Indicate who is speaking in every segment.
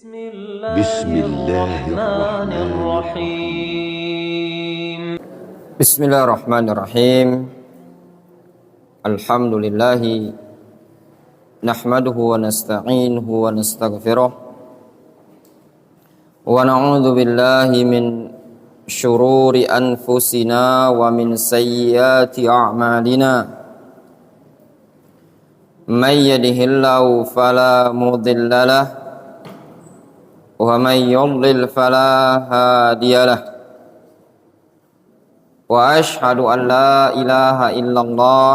Speaker 1: بسم الله الرحمن الرحيم
Speaker 2: بسم الله الرحمن الرحيم الحمد لله نحمده ونستعينه ونستغفره ونعوذ بالله من شرور أنفسنا ومن سيئات أعمالنا من يهده الله فلا مضل له ومن يضلل فلا هادي له وأشهد أن لا إله إلا الله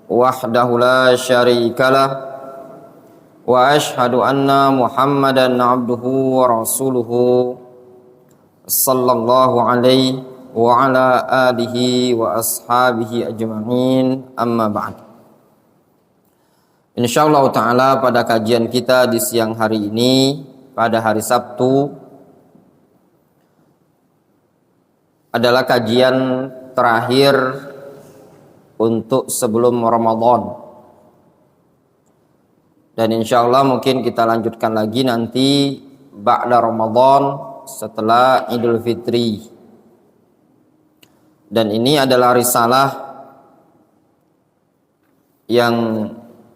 Speaker 2: وحده لا شريك له وأشهد أن محمدا عبده ورسوله صلى الله عليه وعلى آله وأصحابه أجمعين أما بعد. Insyaallah ta'ala pada kajian kita di siang hari ini pada hari Sabtu adalah kajian terakhir untuk sebelum Ramadan. Dan insyaallah mungkin kita lanjutkan lagi nanti ba'da Ramadan setelah Idul Fitri. Dan ini adalah risalah yang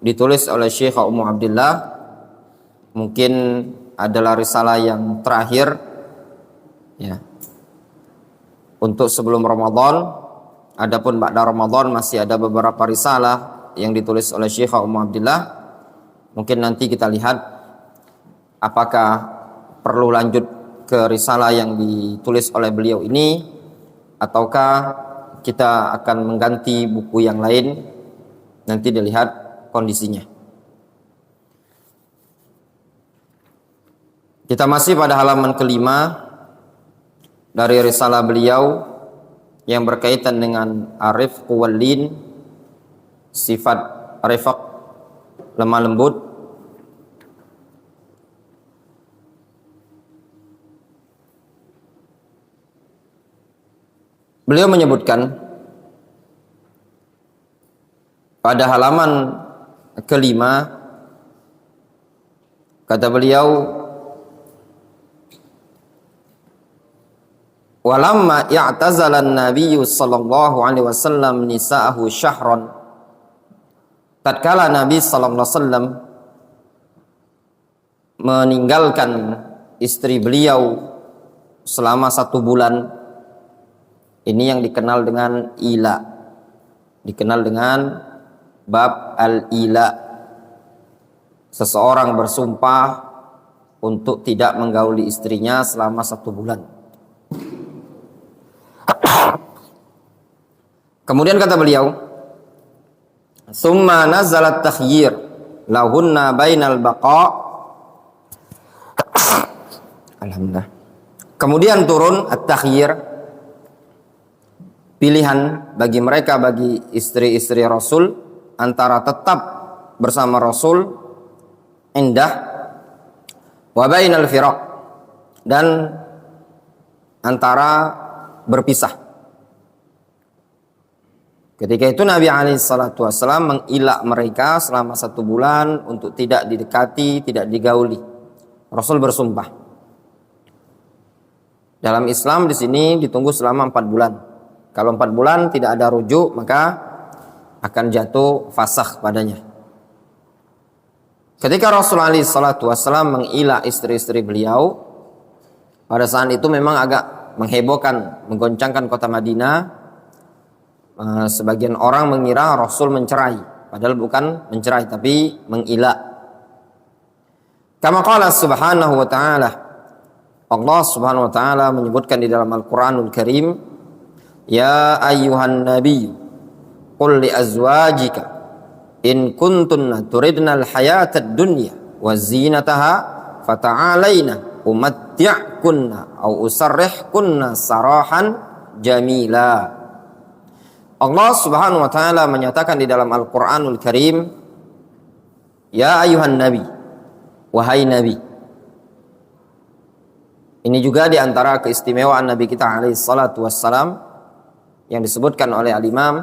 Speaker 2: ditulis oleh Syekh Ummu Abdillah, mungkin adalah risalah yang terakhir ya untuk sebelum Ramadan. Adapun ba'da Ramadan masih ada beberapa risalah yang ditulis oleh Syekh Ummu Abdillah. Mungkin nanti kita lihat apakah perlu lanjut ke risalah yang ditulis oleh beliau ini ataukah kita akan mengganti buku yang lain. Nanti dilihat kondisinya. Kita masih pada halaman kelima dari risalah beliau yang berkaitan dengan arifq wal lin, sifat rifq, lemah lembut. Beliau menyebutkan pada halaman kelima, kata beliau, walamma i'tazala an-nabiy sallallahu alaihi wasallam nisa'ahu syahran, tatkala Nabi sallallahu alaihi wasallam meninggalkan istri beliau selama 1 bulan. Ini yang dikenal dengan ila, dikenal dengan bab al-ila. Seseorang bersumpah untuk tidak menggauli istrinya selama 1 bulan. Kemudian kata beliau, summa nazalat takhyir lahunna bainal baqa. Alhamdulillah. Kemudian turun at-takhyir, pilihan bagi mereka, bagi istri-istri Rasul, antara tetap bersama Rasul indah wa bainal firaq, dan antara berpisah. Ketika itu Nabi SAW mengilak mereka selama 1 bulan untuk tidak didekati, tidak digauli. Rasul bersumpah. Dalam Islam di sini ditunggu selama 4 bulan. Kalau 4 bulan tidak ada rujuk, maka akan jatuh fasakh padanya. Ketika Rasulullah SAW mengilak istri-istri beliau, pada saat itu memang agak menghebohkan, menggoncangkan kota Madinah. Sebagian orang mengira Rasul mencerai, padahal bukan mencerai tapi mengilak. Kama qala subhanahu wa ta'ala, Allah subhanahu wa ta'ala menyebutkan di dalam Al-Quranul Karim, ya ayyuhan nabiy qul li azwajika in kuntunna turidnal hayatad dunya wa zinataha fata'alaina umatti'kunna au usarrihkunna sarahan jamila. Allah subhanahu wa ta'ala menyatakan di dalam Al-Quranul Karim, ya ayuhan nabi, wahai nabi. Ini juga di antara keistimewaan Nabi kita alaihi salatu wassalam yang disebutkan oleh Al-Imam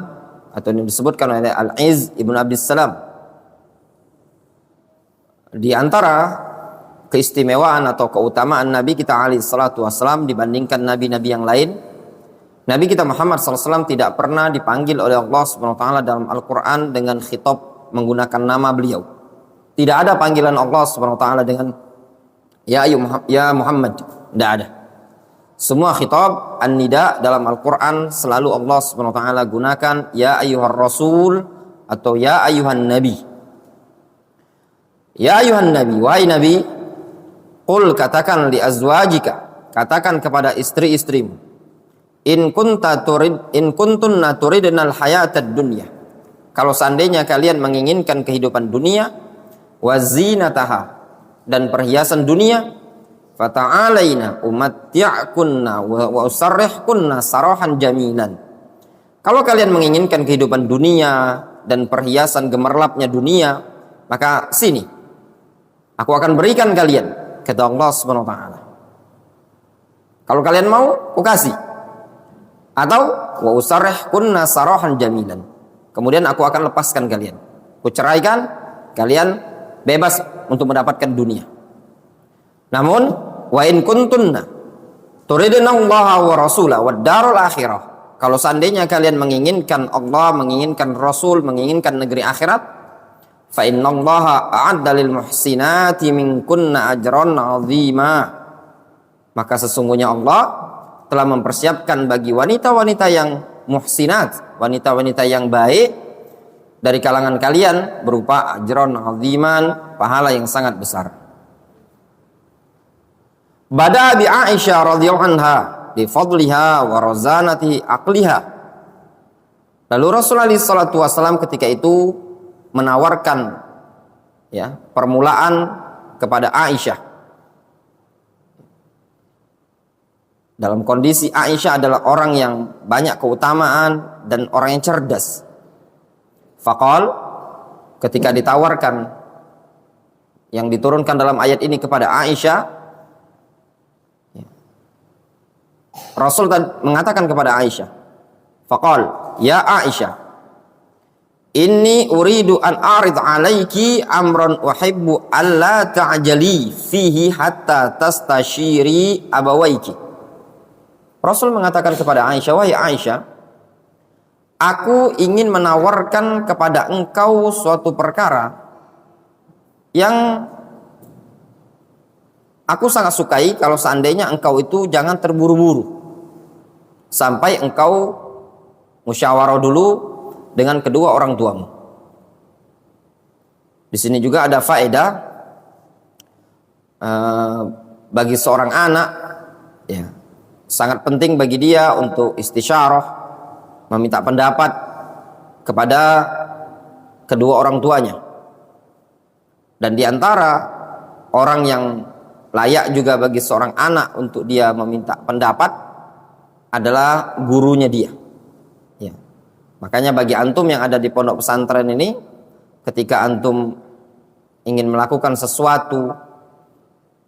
Speaker 2: atau yang disebutkan oleh Al-Izz Ibn Abdis Salam. Di antara keistimewaan atau keutamaan Nabi kita alaihi salatu wassalam dibandingkan nabi-nabi yang lain. Nabi kita Muhammad SAW tidak pernah dipanggil oleh Allah Subhanahu wa taala dalam Al-Qur'an dengan khitab menggunakan nama beliau. Tidak ada panggilan Allah Subhanahu wa taala dengan ya Muhammad, tidak ada. Semua khitab an-nida dalam Al-Qur'an selalu Allah Subhanahu wa taala gunakan ya ayyuhar rasul atau ya ayyuhan nabi. Ya ayyuhan nabi, wahai nabi, qul, katakan li azwajika, katakan kepada istri-istrimu, in kuntunna turidnal hayatad dunya, kalau seandainya kalian menginginkan kehidupan dunia, wa zinataha, dan perhiasan dunia, fata'alaina umatti'kunna wa usarrihkunna sarahan jamilan. Kalau kalian menginginkan kehidupan dunia dan perhiasan gemerlapnya dunia, maka sini aku akan berikan kalian, kata Allah Subhanahu wa taala. Kalau kalian mau, aku kasih. Atau wa usarrihkunna sarahan jamilan, kemudian aku akan lepaskan kalian, aku ceraikan kalian, bebas untuk mendapatkan dunia. Namun wa in kuntunna turidna Allah wa rasulahu wad darul akhirah, kalau seandainya kalian menginginkan Allah, menginginkan Rasul, menginginkan negeri akhirat, fa innallaha a'adda lil muhsinati minkunna ajran 'azima, maka sesungguhnya Allah telah mempersiapkan bagi wanita-wanita yang muhsinat, wanita-wanita yang baik dari kalangan kalian, berupa ajron aziman, pahala yang sangat besar. Bada bi Aisyah radhiyallahu anha bi fadliha wa razanati aqliha. Lalu Rasulullah sallallahu alaihi wasallam ketika itu menawarkan permulaan kepada Aisyah. Dalam kondisi Aisyah adalah orang yang banyak keutamaan dan orang yang cerdas. Faqal, ketika ditawarkan yang diturunkan dalam ayat ini kepada Aisyah, Rasul mengatakan kepada Aisyah, faqal, ya Aisyah, inni uridu an arid alaiki amran uhibbu alla ta'jali fihi hatta tastashiri abawaiki. Rasul mengatakan kepada Aisyah, wahai Aisyah, aku ingin menawarkan kepada engkau suatu perkara yang aku sangat sukai kalau seandainya engkau itu jangan terburu-buru sampai engkau musyawarah dulu dengan kedua orang tuamu. Di sini juga ada faedah bagi seorang anak, sangat penting bagi dia untuk istisyarah, meminta pendapat kepada kedua orang tuanya. Dan di antara orang yang layak juga bagi seorang anak untuk dia meminta pendapat adalah gurunya dia. Makanya bagi antum yang ada di pondok pesantren ini, ketika antum ingin melakukan sesuatu,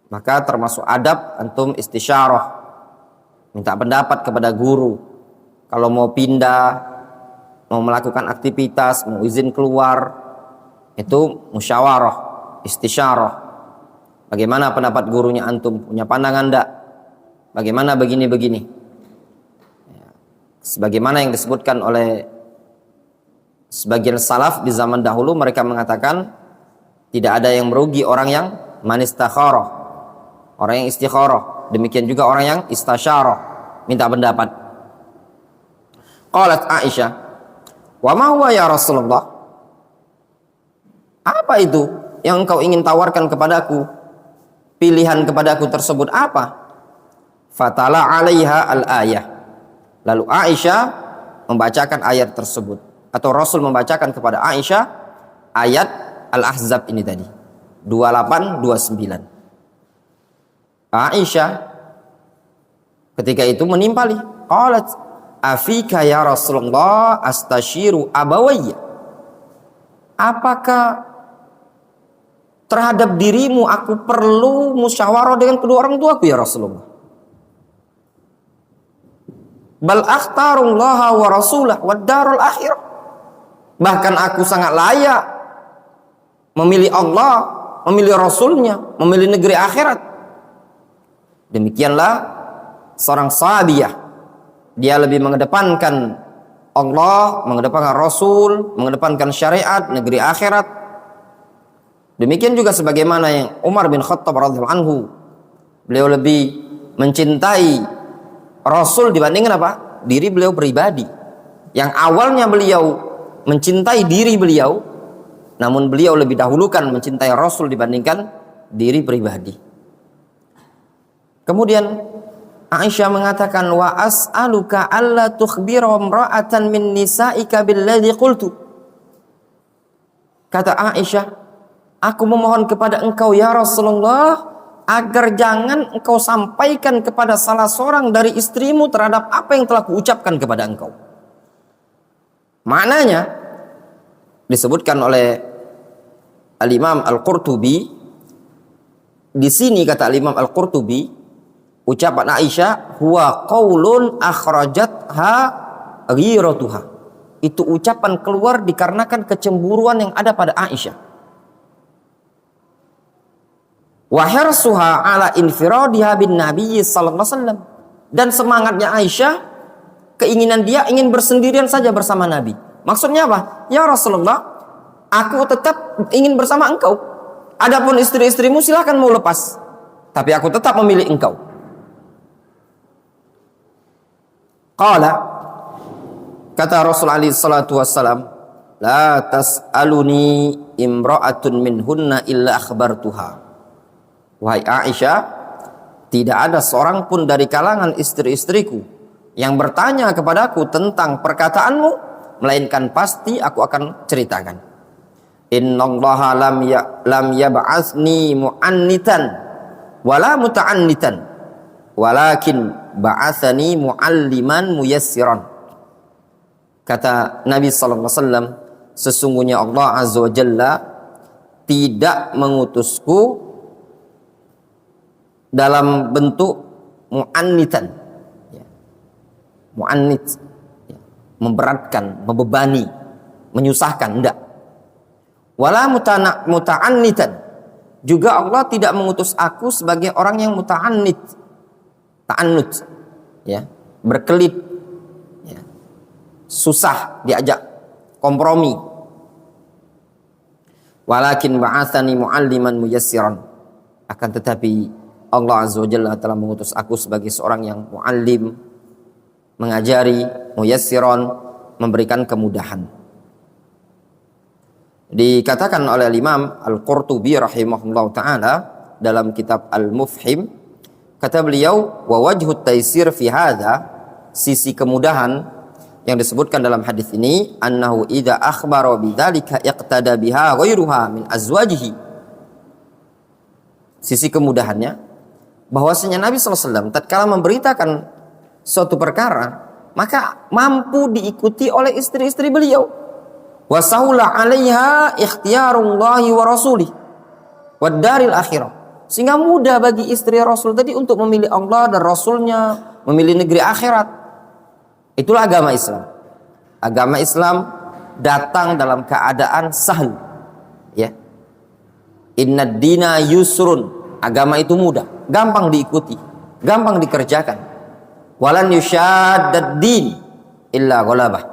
Speaker 2: maka termasuk adab antum istisyarah, minta pendapat kepada guru. Kalau mau pindah, mau melakukan aktivitas, mau izin keluar, itu musyawarah, istisyarah. Bagaimana pendapat gurunya antum? Punya pandangan enggak? Bagaimana begini-begini? Sebagaimana yang disebutkan oleh sebagian salaf di zaman dahulu, mereka mengatakan tidak ada yang merugi orang yang manistakharah, orang yang istikharah. Demikian juga orang yang istasyarah, minta pendapat. Qalat Aisyah, wa ma huwa ya Rasulullah? Apa itu yang engkau ingin tawarkan kepadaku? Pilihan kepadaku tersebut apa? Fatala 'alaiha al-ayah. Lalu Aisyah membacakan ayat tersebut, atau Rasul membacakan kepada Aisyah ayat Al-Ahzab ini tadi, 28 29. Aisyah ketika itu menimpali, qalat afika ya Rasulullah astasyiru abawayya, apakah terhadap dirimu aku perlu musyawarah dengan kedua orang tuaku ya Rasulullah? Bal akhtarullaha wa rasulah wad darul akhirah, bahkan aku sangat layak memilih Allah, memilih Rasulnya, memilih negeri akhirat. Demikianlah seorang sahabiyah, dia lebih mengedepankan Allah, mengedepankan Rasul, mengedepankan syariat, negeri akhirat. Demikian juga sebagaimana yang Umar bin Khattab radhiyallahu anhu, beliau lebih mencintai Rasul dibandingkan apa? Diri beliau pribadi. Yang awalnya beliau mencintai diri beliau, namun beliau lebih dahulukan mencintai Rasul dibandingkan diri pribadi. Kemudian Aisyah mengatakan, wa as'aluka alla tukhbira imra'atan min nisa'ika billadhi qultu. Kata Aisyah, aku memohon kepada engkau ya Rasulullah, agar jangan engkau sampaikan kepada salah seorang dari istrimu terhadap apa yang telah kuucapkan kepada engkau. Maknanya disebutkan oleh Al-Imam Al-Qurtubi, di sini kata Al-Imam Al-Qurtubi, ucapan Aisyah huwa qaulun akhrajatha ghiratuha. Itu ucapan keluar dikarenakan kecemburuan yang ada pada Aisyah. Wa hirsuha ala infiradiha bin Nabi sallallahu alaihi wasallam. Dan semangatnya Aisyah, keinginan dia ingin bersendirian saja bersama Nabi. Maksudnya apa? Ya Rasulullah, aku tetap ingin bersama engkau. Adapun istri-istrimu silakan mau lepas, tapi aku tetap memilih engkau. Qala, kata Rasul alaihi salatu wassalam, la tas'aluni imra'atun minhunna illa akhbartuha. Wahai Aisyah, tidak ada seorang pun dari kalangan istri-istriku yang bertanya kepadaku tentang perkataanmu, melainkan pasti aku akan ceritakan. Innallaha lam yab'atsni mu'annitan wala muta'annitan, walakin ba'atsani mu'alliman muyassiran. Kata Nabi sallallahu alaihi wasallam, sesungguhnya Allah azza wa jalla tidak mengutusku dalam bentuk mu'annitan, ya. Mu'annit, ya. Memberatkan, membebani, menyusahkan, enggak. Wala muta'annitan, juga Allah tidak mengutus aku sebagai orang yang muta'annit, ta'annut, ya, berkelit, ya, susah diajak kompromi. Walakin ba'atsani mu'alliman muyassiran, akan tetapi Allah azza wa jalla telah mengutus aku sebagai seorang yang mu'allim, mengajari, muyassiran, memberikan kemudahan. Dikatakan oleh Imam Al-Qurtubi rahimahullah ta'ala dalam kitab Al-Mufhim, kata beliau, wa wajhut taysir fi hadha, sisi kemudahan yang disebutkan dalam hadis ini, annahu idza akhbara bidzalika iqtada biha ghairuha min azwajihi. Sisi kemudahannya bahwasanya Nabi SAW tatkala memberitakan suatu perkara, maka mampu diikuti oleh istri-istri beliau. Wasahula 'alaiha ikhtiyarullah wa rasulih wad daril akhirah. Sehingga mudah bagi istri Rasul tadi untuk memilih Allah dan Rasulnya, memilih negeri akhirat. Itulah agama Islam. Agama Islam datang dalam keadaan sahal, ya. Innad dina yusrun. Agama itu mudah, gampang diikuti, gampang dikerjakan. Walan yushaddad din illa ghalabah.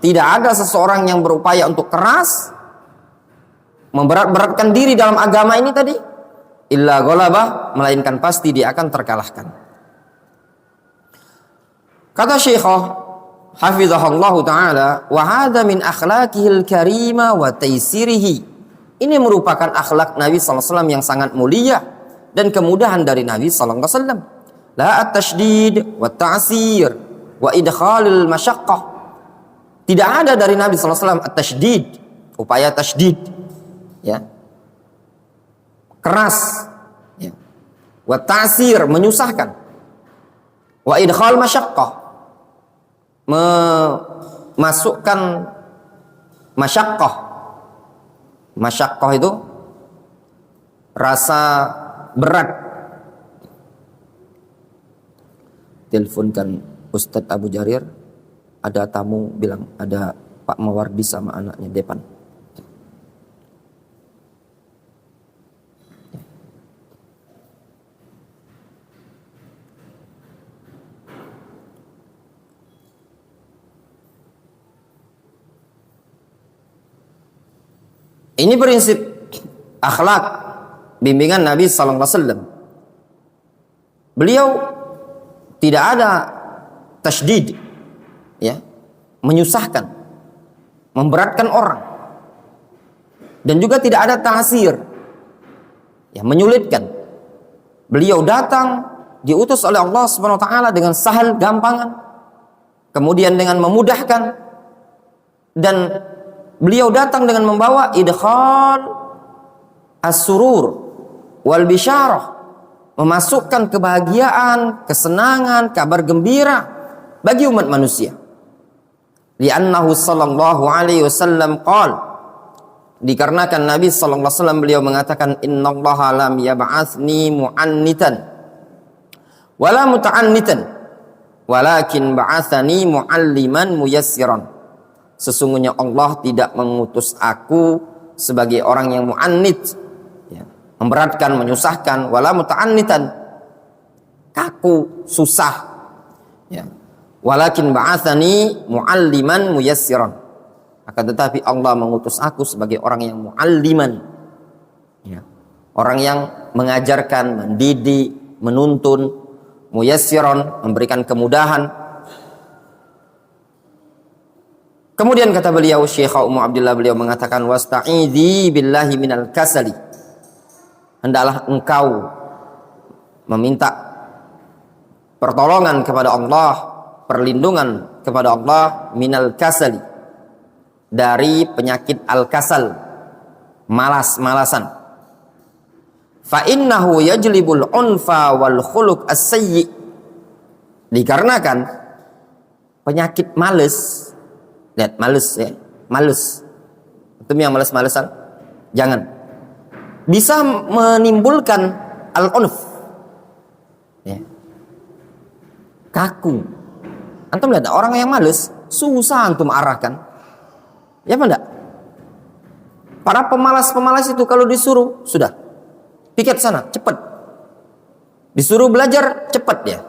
Speaker 2: Tidak ada seseorang yang berupaya untuk keras, memberat-beratkan diri dalam agama ini tadi, illa ghalabah, melainkan pasti dia akan terkalahkan. Kata Syekhah hafizahullah ta'ala, wa hadha min akhlaqihil karima wa taysirihi. Ini merupakan akhlak Nabi SAW yang sangat mulia dan kemudahan dari Nabi SAW. La at-tashdid wa ta'sir wa idkhalil masyaqqah. Tidak ada dari Nabi SAW at-tashdid, upaya tashdid, ya, keras, ya. Wa ta'sir, menyusahkan. Wa idkhal masyaqqah, memasukkan masyaqqah. Masyaqqah itu rasa berat. Teleponkan Ustadz Abu Jarir, ada tamu bilang ada Pak Mawardi sama anaknya depan. Ini prinsip akhlak bimbingan Nabi sallallahu alaihi wasallam. Beliau tidak ada tasydid, ya, menyusahkan, memberatkan orang, dan juga tidak ada ta'sir, ya, menyulitkan. Beliau datang diutus oleh Allah Subhanahu wa taala dengan sahal, gampangan, kemudian dengan memudahkan, dan beliau datang dengan membawa idkhal as-surur wal bisyarah, memasukkan kebahagiaan, kesenangan, kabar gembira bagi umat manusia. Li'annahu sallallahu alaihi wasallam qala, dikarenakan Nabi sallallahu alaihi wasallam beliau mengatakan, innallaha lam yab'atsni mu'annitan wala muta'annitan walakin ba'atsani mu'alliman muyassiran. Sesungguhnya Allah tidak mengutus aku sebagai orang yang mu'annit, ya, memberatkan, menyusahkan, wala muta'annitan, kaku, susah, ya, walakin ba'atsani mu'alliman muyassiran. Akan tetapi Allah mengutus aku sebagai orang yang mu'alliman, ya, orang yang mengajarkan, mendidik, menuntun, muyassiran, memberikan kemudahan. Kemudian kata beliau, Syekh Ummu Abdillah, beliau mengatakan, wasta'idzi billahi minal kasali, hendaklah engkau meminta pertolongan kepada Allah, perlindungan kepada Allah, minal kasali, dari penyakit al-kasal, malas-malasan. Fa innahu yajlibul unfa wal khuluq as-sayyi, dikarenakan penyakit males. Lihat, males, ya, males. Itu yang males-malesan, jangan. Bisa menimbulkan al-unf, ya, kaku. Antum lihat orang yang males, susah antum arahkan, ya apa enggak? Para pemalas-pemalas itu kalau disuruh, sudah, piket sana, cepat. Disuruh belajar, cepat ya.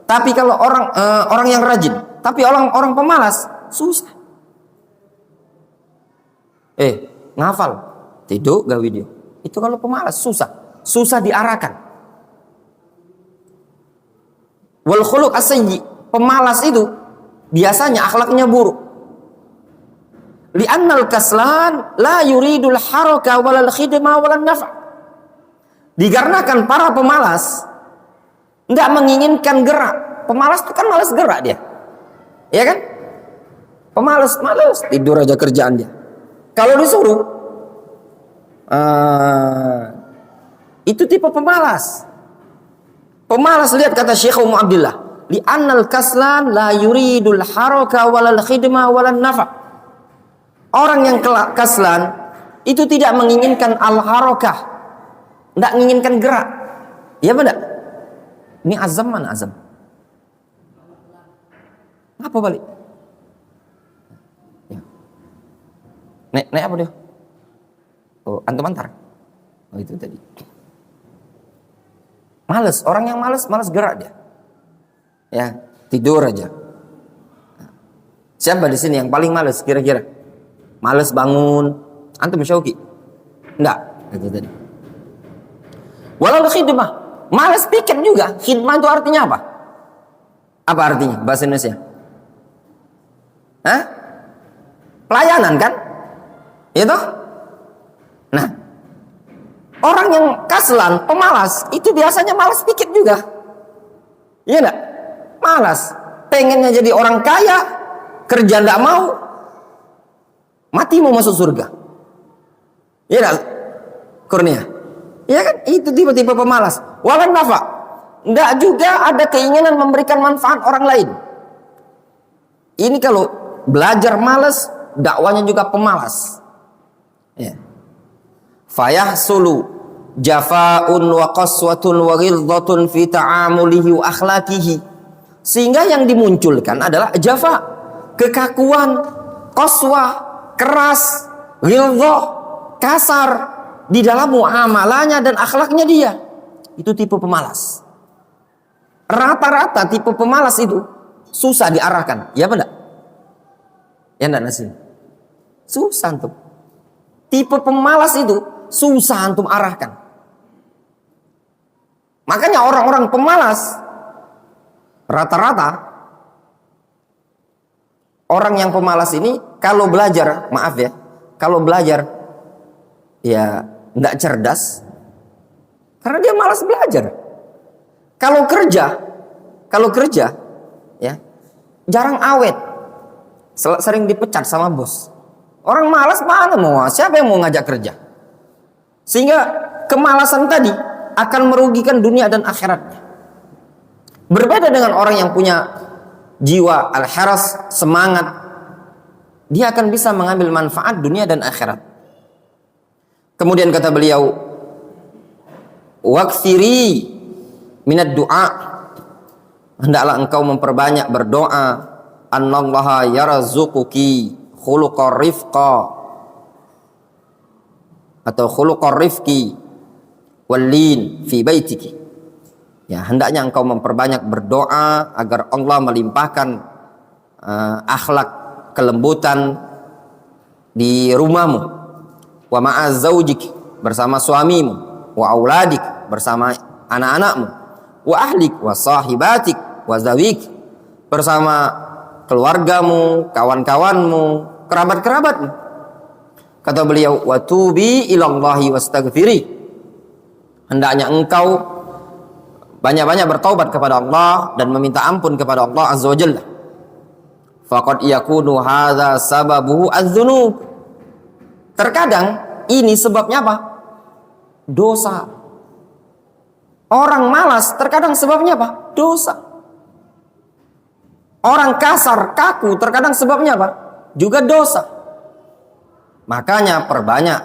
Speaker 2: Tapi kalau orang yang rajin, tapi orang pemalas, susah. Ngafal, tidur gawe dia. Itu kalau pemalas, susah diarahkan. Wal khuluq as-sayyi, pemalas itu biasanya akhlaknya buruk. Li'annal kaslan la yuridul haraka walal khidma walal nafa. Dikarenakan para pemalas enggak menginginkan gerak. Pemalas itu kan malas gerak dia, ya kan? Pemalas, malas, tidur aja kerjaan dia. Kalau disuruh, itu tipe pemalas. Pemalas, lihat kata Syekh Ummu Abdillah, li'annal kaslan la yuridul haraka walal khidma walal nafa. Orang yang kaslan itu tidak menginginkan al-harakah, tidak menginginkan gerak. Ya benar? Ini azam, mana azam? Apa balik? Ya. Naik apa dia? Oh, antum antar. Oh, itu tadi. Males, orang yang males gerak dia. Ya, tidur aja. Siapa di sini yang paling males kira-kira? Males bangun. Antum Syauqi? Enggak, itu tadi. Walau khidmah, males piket juga. Khidmah itu artinya apa? Apa artinya bahasa Indonesia? Hah? Pelayanan kan? Itu? Nah, orang yang kaslan, pemalas, itu biasanya malas pikir juga. Iya enggak? Malas. Pengennya jadi orang kaya, kerja enggak mau, mati mau masuk surga. Iya enggak? Kurnia. Iya kan? Itu tipe-tipe pemalas. Walan nafa. Enggak juga ada keinginan memberikan manfaat orang lain. Ini kalau belajar malas, dakwanya juga pemalas. Ya. Fayahsulu jafa'un wa qaswatun wa ghildatun fi ta'amulihi wa akhlaqihi. Sehingga yang dimunculkan adalah jafa, kekakuan, qaswah, keras, ghildah, kasar di dalam muamalahnya dan akhlaknya dia. Itu tipe pemalas. Rata-rata tipe pemalas itu susah diarahkan. Ya benar? Ya enggak nasi? Susah tuh. tipe pemalas itu susah antum arahkan. Makanya orang-orang pemalas rata-rata orang yang pemalas ini kalau belajar, maaf ya, kalau belajar ya nggak cerdas karena dia malas belajar. Kalau kerja ya jarang awet, sering dipecat sama bos. Orang malas mana mau, siapa yang mau ngajak kerja? Sehingga kemalasan tadi akan merugikan dunia dan akhiratnya. Berbeda dengan orang yang punya jiwa al-haras, semangat, dia akan bisa mengambil manfaat dunia dan akhirat. Kemudian kata beliau, waqfiri minad du'a, hendaklah engkau memperbanyak berdoa, annallaha yarzuquki khuluqar rifqa atau khuluqar rifqi wallin fi baitiki. Ya, hendaknya engkau memperbanyak berdoa agar Allah melimpahkan akhlak kelembutan di rumahmu, wa ma'az zaujik, bersama suamimu, wa auladik, bersama anak-anakmu, wa ahlik, wa sahibatik, wa zawik, bersama keluargamu, kawan-kawanmu, kerabat-kerabatmu. Kata beliau, wa tubi ilallahi wastaghfiri, hendaknya engkau banyak-banyak bertaubat kepada Allah dan meminta ampun kepada Allah Azza wa Jalla. Faqad yakunu hadza sababuhu adz-dzunub. Terkadang ini sebabnya apa? Dosa. Orang malas terkadang sebabnya apa? Dosa. Orang kasar, kaku terkadang sebabnya apa? Juga dosa. Makanya perbanyak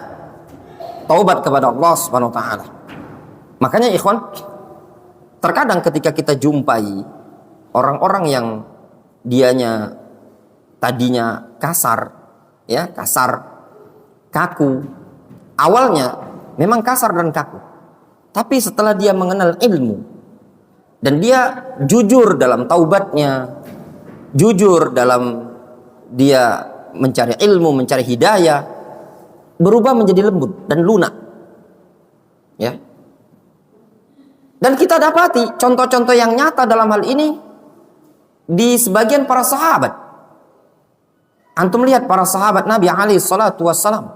Speaker 2: taubat kepada Allah Subhanahu wa taala. Makanya ikhwan, terkadang ketika kita jumpai orang-orang yang dianya tadinya kasar, ya kasar, kaku, awalnya memang kasar dan kaku, tapi setelah dia mengenal ilmu dan dia jujur dalam taubatnya, jujur dalam dia mencari ilmu, mencari hidayah, berubah menjadi lembut dan lunak, ya. Dan kita dapati contoh-contoh yang nyata dalam hal ini di sebagian para sahabat. Antum lihat para sahabat Nabi alaihi salatu wassalam.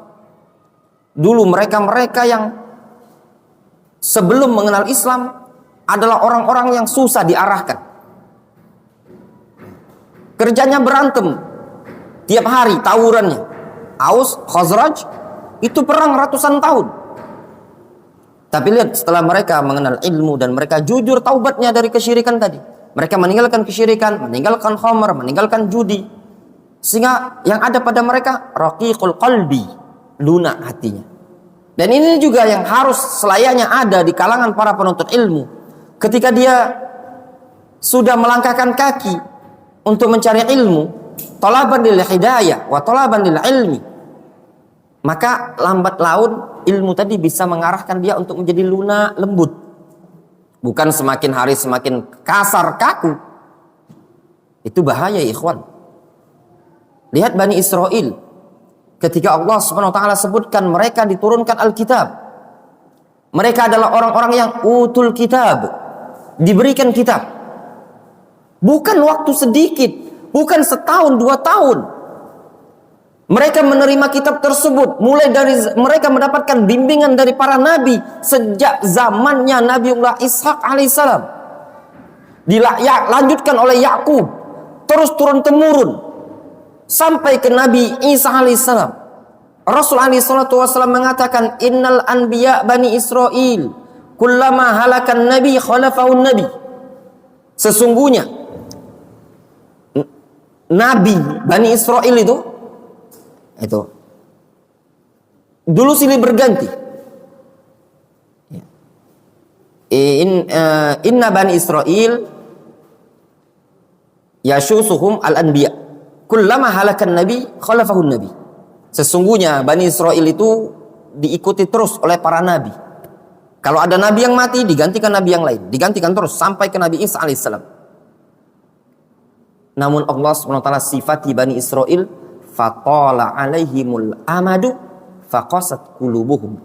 Speaker 2: Dulu mereka yang sebelum mengenal Islam adalah orang-orang yang susah diarahkan. Kerjanya berantem tiap hari, tawurannya. Aus, Khazraj itu perang ratusan tahun. Tapi lihat setelah mereka mengenal ilmu dan mereka jujur taubatnya dari kesyirikan tadi. Mereka meninggalkan kesyirikan, meninggalkan khamr, meninggalkan judi. Sehingga yang ada pada mereka raqiqul qalbi, lunak hatinya. Dan ini juga yang harus selayaknya ada di kalangan para penuntut ilmu. Ketika dia sudah melangkahkan kaki untuk mencari ilmu, talaban lil hidayah wa talaban lil ilmi, maka lambat laun ilmu tadi bisa mengarahkan dia untuk menjadi lunak, lembut. Bukan semakin hari semakin kasar, kaku. Itu bahaya ikhwan. Lihat Bani Israel. Ketika Allah Subhanahu wa taala sebutkan mereka diturunkan Alkitab. Mereka adalah orang-orang yang utul kitab, diberikan kitab. Bukan waktu sedikit, bukan setahun, 2 tahun. Mereka menerima kitab tersebut mulai dari mereka mendapatkan bimbingan dari para nabi sejak zamannya Nabiullah Ishak alaihissalam, dilanjutkan oleh Yakub, terus turun temurun sampai ke Nabi Isa alaihissalam. Rasul alaihissalatu wassalam mengatakan, innal anbiya bani Israel kullama halakan nabi khalafahun nabi. Sesungguhnya nabi Bani Israel itu dulu silih berganti. Inna Bani Israel yashusuhum al-anbiya kullama halakan nabi khalafahun nabi. Sesungguhnya Bani Israel itu diikuti terus oleh para nabi. Kalau ada nabi yang mati, digantikan nabi yang lain, digantikan terus sampai ke Nabi Isa alaihissalam. Namun Allah SWT sifati Bani Israel, fatala alaihimul amadu faqasat qulubuhum.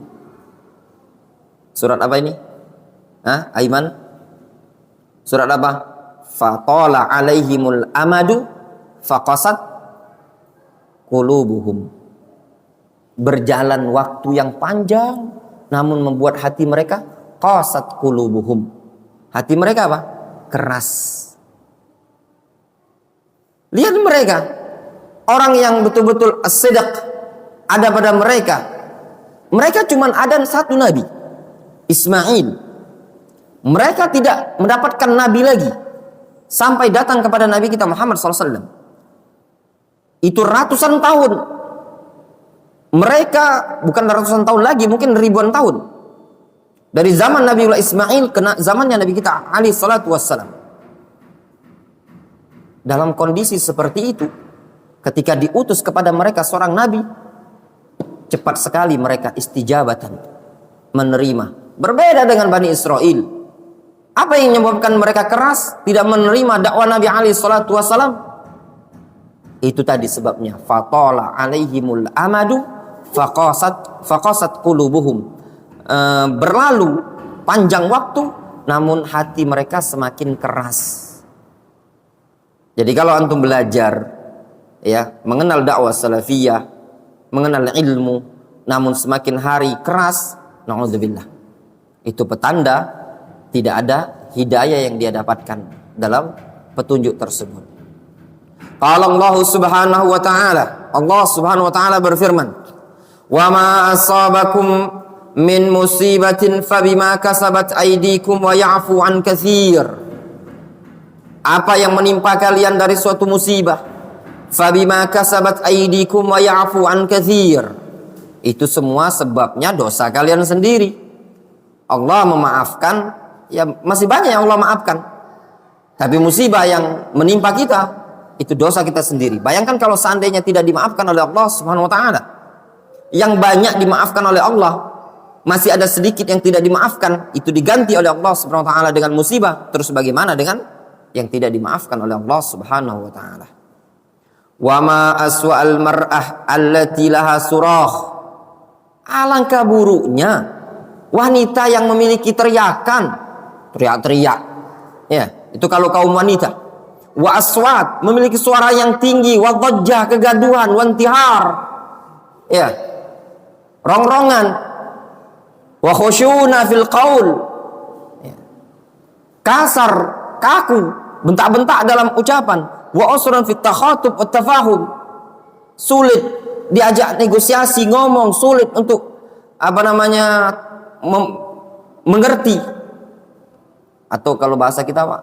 Speaker 2: Surat apa ini? Aiman? Surat apa? Fatala alaihimul amadu faqasat qulubuhum. Berjalan waktu yang panjang namun membuat hati mereka qasat qulubuhum. Hati mereka apa? Keras. Lihat mereka, orang yang betul-betul as-sidq ada pada mereka. Mereka cuma ada satu nabi, Ismail. Mereka tidak mendapatkan nabi lagi sampai datang kepada Nabi kita Muhammad SAW. Itu ratusan tahun. Mereka bukan ratusan tahun lagi, mungkin ribuan tahun. Dari zaman Nabiullah Ismail ke zamannya Nabi kita alaihi salatu wassalam. Dalam kondisi seperti itu, ketika diutus kepada mereka seorang nabi, cepat sekali mereka istijabatan, menerima. Berbeda dengan Bani Israel. Apa yang menyebabkan mereka keras, tidak menerima dakwah Nabi alaihi salatu wassalam? Itu tadi sebabnya. Fatala alaihimul amadu faqasat qulubuhum. Berlalu panjang waktu, namun hati mereka semakin keras. Jadi kalau antum belajar ya, mengenal dakwah salafiyah, mengenal ilmu, namun semakin hari keras, naudzubillah. Itu petanda tidak ada hidayah yang dia dapatkan dalam petunjuk tersebut. Qala Allah Subhanahu wa taala, Allah Subhanahu wa taala berfirman, "Wa ma asabakum min musibatin fabima kasabat aydikum wa ya'fu an katsir." Apa yang menimpa kalian dari suatu musibah, fabima kasabat aydikum wa ya'fu an katsir. Itu semua sebabnya dosa kalian sendiri. Allah memaafkan, ya masih banyak yang Allah maafkan. Tapi musibah yang menimpa kita, itu dosa kita sendiri. Bayangkan kalau seandainya tidak dimaafkan oleh Allah Subhanahu wa taala. Yang banyak dimaafkan oleh Allah, masih ada sedikit yang tidak dimaafkan, itu diganti oleh Allah Subhanahu wa taala dengan musibah. Terus bagaimana dengan yang tidak dimaafkan oleh Allah Subhanahu wa taala? Wa ma aswa'al mar'ah allati laha surah. Alangkah buruknya wanita yang memiliki teriakan, teriak-teriak. Ya, itu kalau kaum wanita. Wa aswat, memiliki suara yang tinggi, wa dhajjah, kegaduhan, wa intihar. Ya. Rongrongan. Wa khusyuna fil qaul. Ya. Kasar, kaku, bentak-bentak dalam ucapan. Wa usran fit takhatub wat tafahum. Sulit diajak negosiasi, ngomong, sulit untuk mengerti. Atau kalau bahasa kita Pak,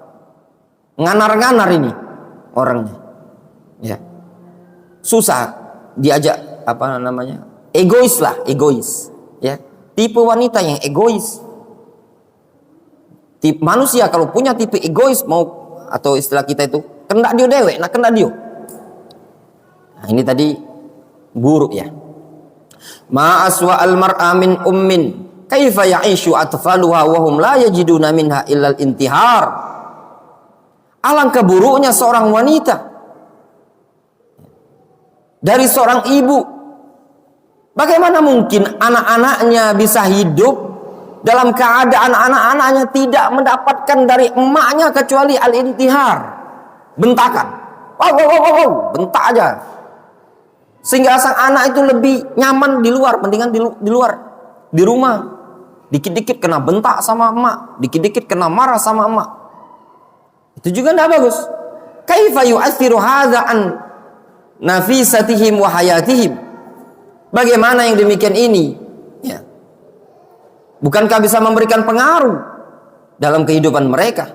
Speaker 2: nganar-nganar ini orangnya. Ya. Susah diajak egois lah, egois. Ya. Tipe wanita yang egois. Tipe manusia kalau punya tipe egois atau istilah kita itu kendak dia dewek, nak kendak dia. Nah, ini tadi buruk ya. Ma aswa al mar'a min ummin kaifa ya'ishu atfaluha wa hum la yajiduna minha illa al intihar. Alangkah buruknya seorang wanita dari seorang ibu. Bagaimana mungkin anak-anaknya bisa hidup dalam keadaan anak-anaknya tidak mendapatkan dari emaknya kecuali al-intihar, bentakan. Wow, bentak aja. Sehingga sang anak itu lebih nyaman di luar, mendingan di luar. Di rumah dikit-dikit kena bentak sama emak, dikit-dikit kena marah sama emak. Itu juga tidak bagus. Kaifa yu'athiru hadza an nafisatihim wa hayatihim. Bagaimana yang demikian ini? Ya. Bukankah bisa memberikan pengaruh dalam kehidupan mereka?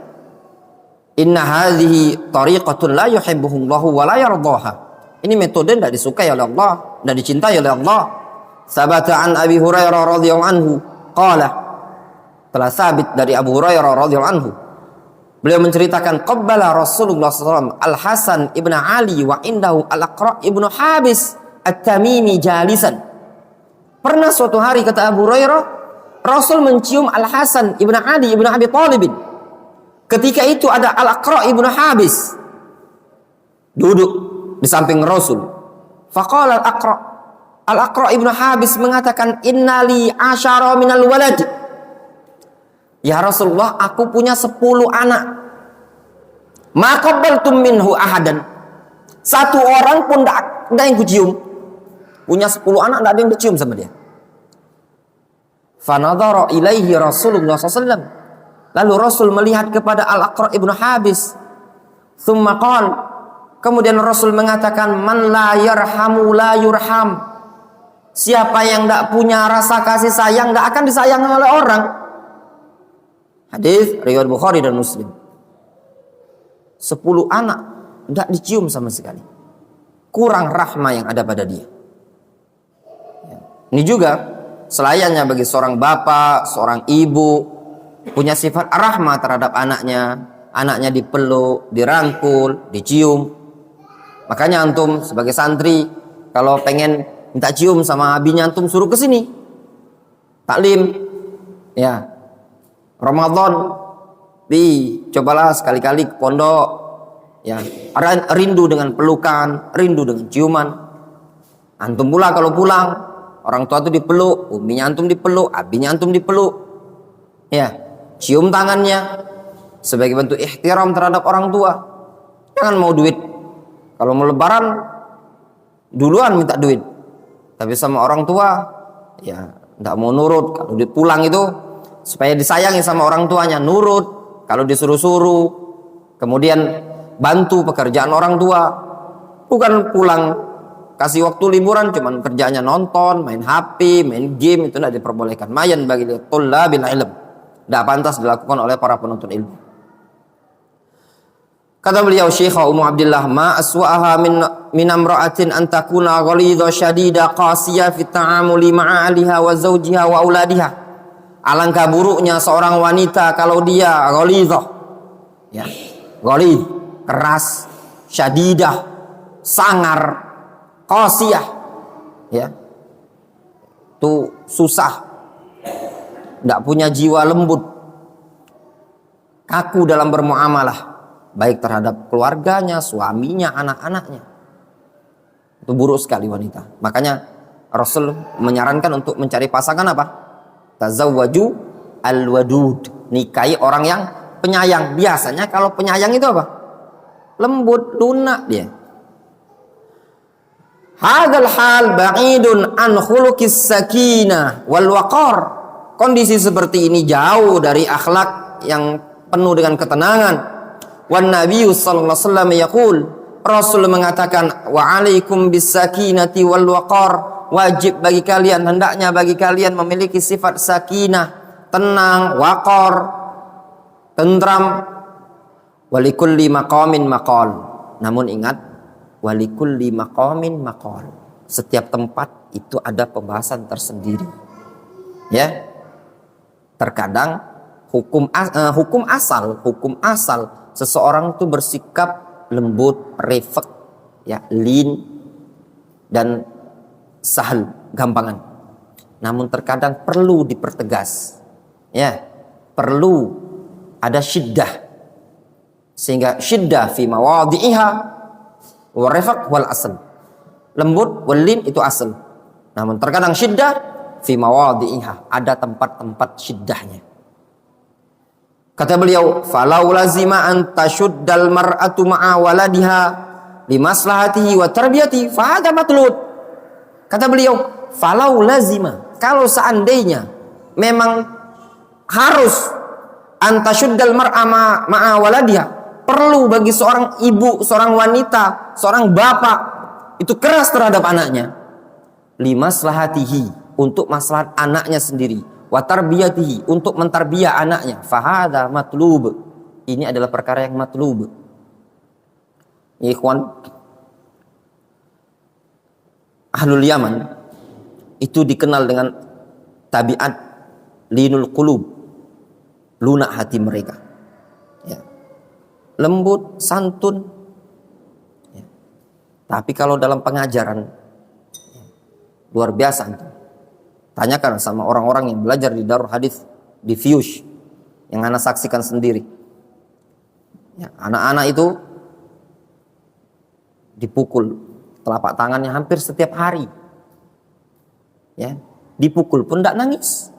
Speaker 2: Inna hadhihi tariqatun la yuhibbuhullahu wa la yardaha. Ini metode tidak disukai oleh Allah, tidak dicintai oleh Allah. Sabata an Abi Hurairah radhiyallahu anhu qala, telah sabit dari Abu Hurairah radhiyallahu anhu, beliau menceritakan qabbala Rasulullah SAW Al-Hasan ibn Ali wa indahu Al-Aqra ibn Habis At-Tamimi jalisan. Pernah suatu hari kata Abu Hurairah, Rasul mencium Al-Hasan ibn Ali ibn Abi Thalib. Ketika itu ada Al-Aqra ibn Habis duduk di samping Rasul. Faqala Al-Aqra, Al-Aqra' ibnu Habis mengatakan, innali asyara minal walad. Ya Rasulullah, aku punya 10 anak. Ma qabbaltum minhu ahadan. Satu orang pun tidak yang kucium. Punya 10 anak, tidak ada yang dicium sama dia. Fanadhara ilaihi Rasulullah SAW. Lalu Rasul melihat kepada Al-Aqra' ibnu Habis. Thumma qala, kemudian Rasul mengatakan, man la yarhamu la yurham. Siapa yang tidak punya rasa kasih sayang tidak akan disayangi oleh orang. Hadis riwayat Bukhari dan Muslim. 10 anak tidak dicium sama sekali. Kurang rahmah yang ada pada dia. Ini juga selayannya bagi seorang bapak, seorang ibu, punya sifat rahmah terhadap anaknya. Anaknya dipeluk, dirangkul, dicium. Makanya antum sebagai santri, kalau pengen minta cium sama abinya, antum suruh ke sini. Taklim. Ya. Ramadan. Cobalah sekali-kali ke pondok. Ya, rindu dengan pelukan, rindu dengan ciuman. Antum pula kalau pulang, orang tua itu dipeluk, uminya antum dipeluk, abinya antum dipeluk. Ya, cium tangannya sebagai bentuk ihtiram terhadap orang tua. Jangan mau duit. Kalau mau lebaran duluan minta duit. Tapi sama orang tua ya enggak mau nurut. Kalau pulang itu supaya disayangi sama orang tuanya, nurut. Kalau disuruh-suruh, kemudian bantu pekerjaan orang tua. Bukan pulang kasih waktu liburan cuman kerjanya nonton, main HP, main game, itu tidak diperbolehkan. Mayan bagi tullabil ilm. Tidak pantas dilakukan oleh para penuntut ilmu. Kata beliau Syekh Ummu Abdillah, ma aswa'aha min amra'atin an takuna ghalidha syadida qasiyah fi ta'amuli ma'a ahliha wa zawjiha wa auladiha. Alangkah buruknya seorang wanita kalau dia ghalidha. Ya. Ghalidh, keras, syadidah, sangar, qasiyah. Ya. Itu susah. Tidak punya jiwa lembut. Kaku dalam bermuamalah. Baik terhadap keluarganya, suaminya, anak-anaknya. Itu buruk sekali wanita. Makanya Rasul menyarankan untuk mencari pasangan apa? Tazawwaju al-wadud. Nikahi orang yang penyayang. Biasanya kalau penyayang itu apa? Lembut, lunak dia. Hadzal hal ba'idun an khuluqis sakinah wal waqar. Kondisi seperti ini jauh dari akhlak yang penuh dengan ketenangan. Wan Nabi sallallahu alaihi wasallam yaqul, Rasul mengatakan, wa alaikum bis sakinati wal waqar. Wajib bagi kalian, hendaknya bagi kalian memiliki sifat sakinah, tenang, waqar, tentram. Walikulli maqamin maqal. Namun ingat, walikulli maqamin maqal. Setiap tempat itu ada pembahasan tersendiri. Ya. Terkadang hukum asal seseorang itu bersikap lembut, refleks, ya, lin dan sahal, gampangan. Namun terkadang perlu dipertegas, ya, perlu ada syiddah, sehingga syiddah fi mawadhi'iha wa refaq wal asl. Lembut wal lin itu asal. Namun terkadang syiddah fi mawadhi'iha, ada tempat-tempat syiddahnya. Kata beliau, falau lazima an tashuddal mar'atu ma'a waladiha limaslahatihi wa tarbiyati fa hadha matlub. Kata beliau, falau lazima, kalau seandainya memang harus an tashuddal mar'a ma'a waladiha, perlu bagi seorang ibu, seorang wanita, seorang bapak itu keras terhadap anaknya, limaslahatihi, untuk maslahat anaknya sendiri, wa tarbiyatihi, untuk mentarbiyah anaknya, fahada matlub, ini adalah perkara yang matlub. Ikhwan, ahlul Yaman itu dikenal dengan tabiat linul qulub, lunak hati mereka, ya. Lembut, santun, ya. Tapi kalau dalam pengajaran, ya, luar biasa. Tanyakan sama orang-orang yang belajar di Darul Hadis di Fiyush, yang anak saksikan sendiri. Ya, anak-anak itu dipukul telapak tangannya hampir setiap hari. Ya, dipukul pun tidak nangis.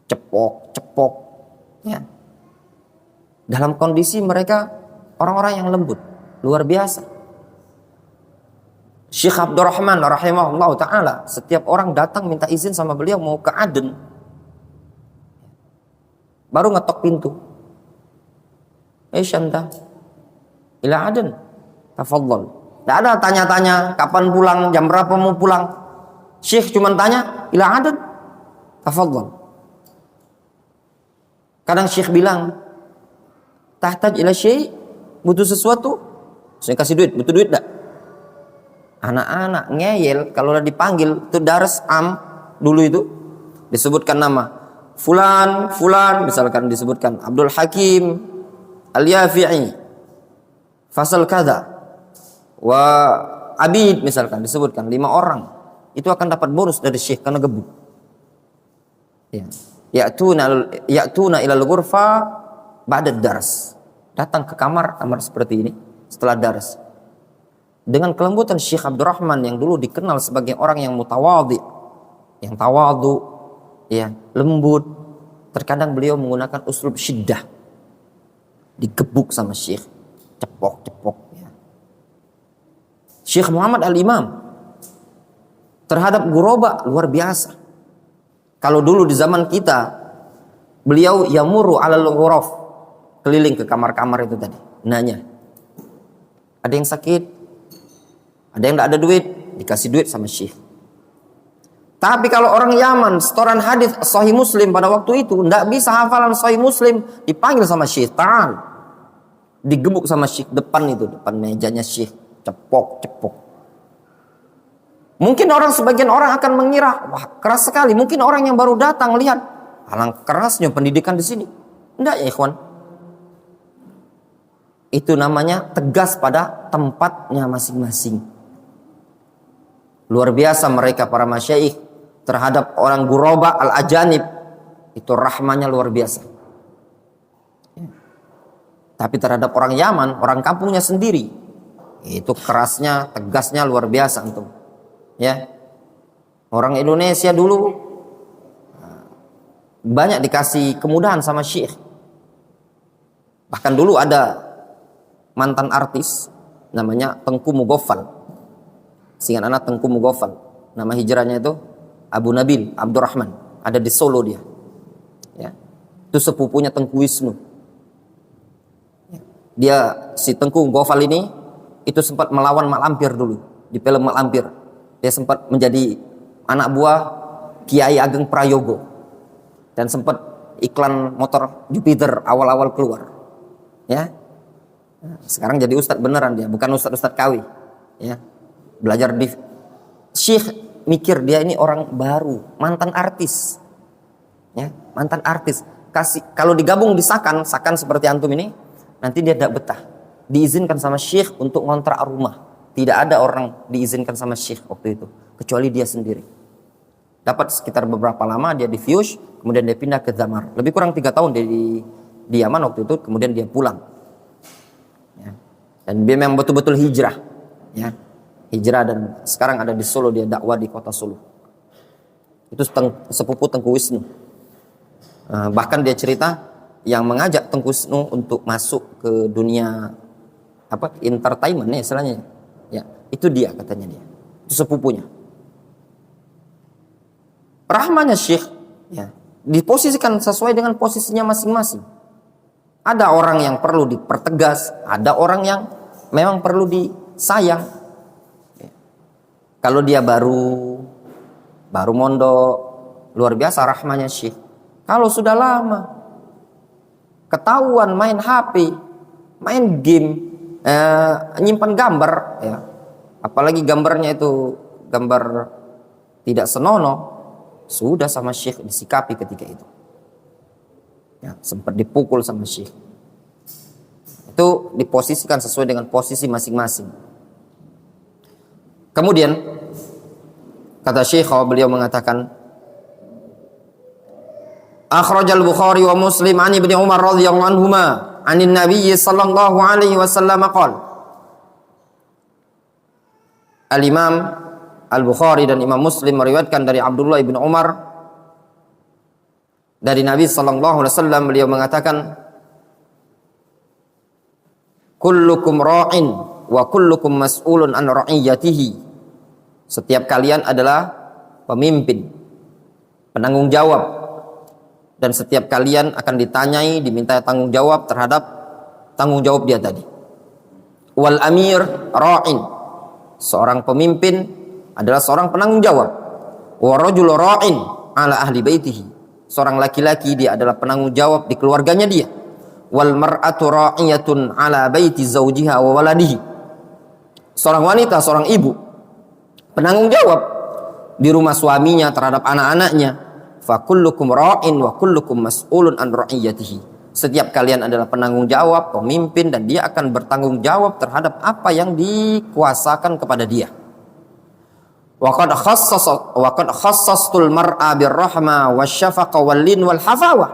Speaker 2: Cepok, ya. Dalam kondisi mereka orang-orang yang lembut, luar biasa. Syekh Abdurrahman rahimahullah ta'ala, setiap orang datang minta izin sama beliau mau ke Aden, baru ngetok pintu. Syanta ila Aden, tafadhal. Tidak ada tanya-tanya kapan pulang, jam berapa mau pulang. Syekh cuma tanya ila Aden, tafadhal. Kadang Syekh bilang, tahtaj ila syai', butuh sesuatu, saya kasih duit, butuh duit tak? Anak-anak ngeyel kalau udah dipanggil, itu daras dulu itu disebutkan nama fulan, misalkan disebutkan Abdul Hakim Al-Yafi'i fasal kada wa Abid, misalkan disebutkan 5 orang, itu akan dapat bonus dari Syekh karena gebuk. Ya. Ya'tuna ilal ghurfa ba'da dars. Datang ke kamar seperti ini setelah dars. Dengan kelembutan Syekh Abdurrahman yang dulu dikenal sebagai orang yang mutawadhi, yang tawadu, ya, lembut. Terkadang beliau menggunakan uslub syiddah. Digebuk sama Syekh, cepok ya. Syekh Muhammad Al-Imam terhadap ghuraba luar biasa. Kalau dulu di zaman kita, beliau yamuru alal ghuraf, keliling ke kamar-kamar itu tadi, nanya, ada yang sakit, ada yang tidak ada duit, dikasih duit sama Syekh. Tapi kalau orang Yaman, setoran hadis Sahih Muslim pada waktu itu tidak bisa hafalan Sahih Muslim, dipanggil sama Syekh, ta'al, digebuk sama Syekh depan mejanya Syekh, cepok. Mungkin sebagian orang akan mengira, wah keras sekali. Mungkin orang yang baru datang lihat, alangkah kerasnya pendidikan di sini. Enggak ya ikhwan. Itu namanya tegas pada tempatnya masing-masing. Luar biasa mereka para masyaikh terhadap orang ghuraba al-ajanib. Itu rahmanya luar biasa. Tapi terhadap orang Yaman, orang kampungnya sendiri, itu kerasnya, tegasnya luar biasa antum. Ya, orang Indonesia dulu banyak dikasih kemudahan sama Syekh. Bahkan dulu ada mantan artis namanya Tengku Mugoffal, singkat anak Tengku Mugoffal, nama hijrahnya itu Abu Nabil Abdurrahman, ada di Solo dia. Ya, itu sepupunya Tengku Wisnu. Dia si Tengku Mugoffal ini itu sempat melawan Mak Lampir dulu di film Mak Lampir. Dia sempat menjadi anak buah Kiai Ageng Prayogo dan sempat iklan motor Jupiter awal-awal keluar. Ya, sekarang jadi ustadz beneran dia, bukan ustadz KW. Ya, belajar di Syekh, mikir dia ini orang baru, mantan artis. Ya, mantan artis. Kalau digabung di Sakan seperti antum ini, nanti dia tidak betah. Diizinkan sama Syekh untuk ngontrak rumah. Tidak ada orang diizinkan sama Syekh waktu itu, kecuali dia sendiri. Dapat sekitar beberapa lama dia di Fuse, kemudian dia pindah ke Zamar. Lebih kurang 3 tahun dia di Yaman waktu itu, kemudian dia pulang. Ya. Dan dia memang betul-betul hijrah. Ya. Hijrah dan sekarang ada di Solo, dia dakwah di kota Solo. Itu sepupu Tengku Wisnu. Bahkan dia cerita yang mengajak Tengku Wisnu untuk masuk ke dunia entertainment nih istilahnya. Ya, itu dia katanya dia. Itu sepupunya. Rahmanya Syekh, ya, diposisikan sesuai dengan posisinya masing-masing. Ada orang yang perlu dipertegas, ada orang yang memang perlu disayang. Ya. Kalau dia baru mondok, luar biasa rahmanya Syekh. Kalau sudah lama, ketahuan main HP, main game, nyimpan gambar, ya, apalagi gambarnya itu gambar tidak senonoh, sudah sama Syekh disikapi ketika itu. Ya, sempat dipukul sama Syekh. Itu diposisikan sesuai dengan posisi masing-masing. Kemudian kata Syekh, beliau mengatakan, akhrajal Bukhari wa Muslim an Ibnu Umar radhiyallahu anhuma anin Nabi sallallahu alaihi wasallam qala. Al-Imam Al-Bukhari dan Imam Muslim meriwayatkan dari Abdullah bin Umar dari Nabi sallallahu alaihi wasallam, beliau mengatakan, kullukum ra'in wa kullukum mas'ulun an ra'iyatihi. Setiap kalian adalah pemimpin, penanggung jawab, dan setiap kalian akan ditanyai, diminta tanggung jawab terhadap tanggung jawab dia tadi. Wal amir ra'in, seorang pemimpin adalah seorang penanggung jawab. Wa rajul ra'in ala ahli baitihi, seorang laki-laki dia adalah penanggung jawab di keluarganya dia. Wal mar'atu ra'iyatun ala baiti zawjiha wa waladihi, seorang wanita, seorang ibu, penanggung jawab di rumah suaminya terhadap anak-anaknya. Fa kullukum ra'in wa kullukum mas'ulun an ra'iyatihi, setiap kalian adalah penanggung jawab, pemimpin, dan dia akan bertanggung jawab terhadap apa yang dikuasakan kepada dia. Wa qad khassastul mar'a birrahma wasyafaqa wal lin wal hafawa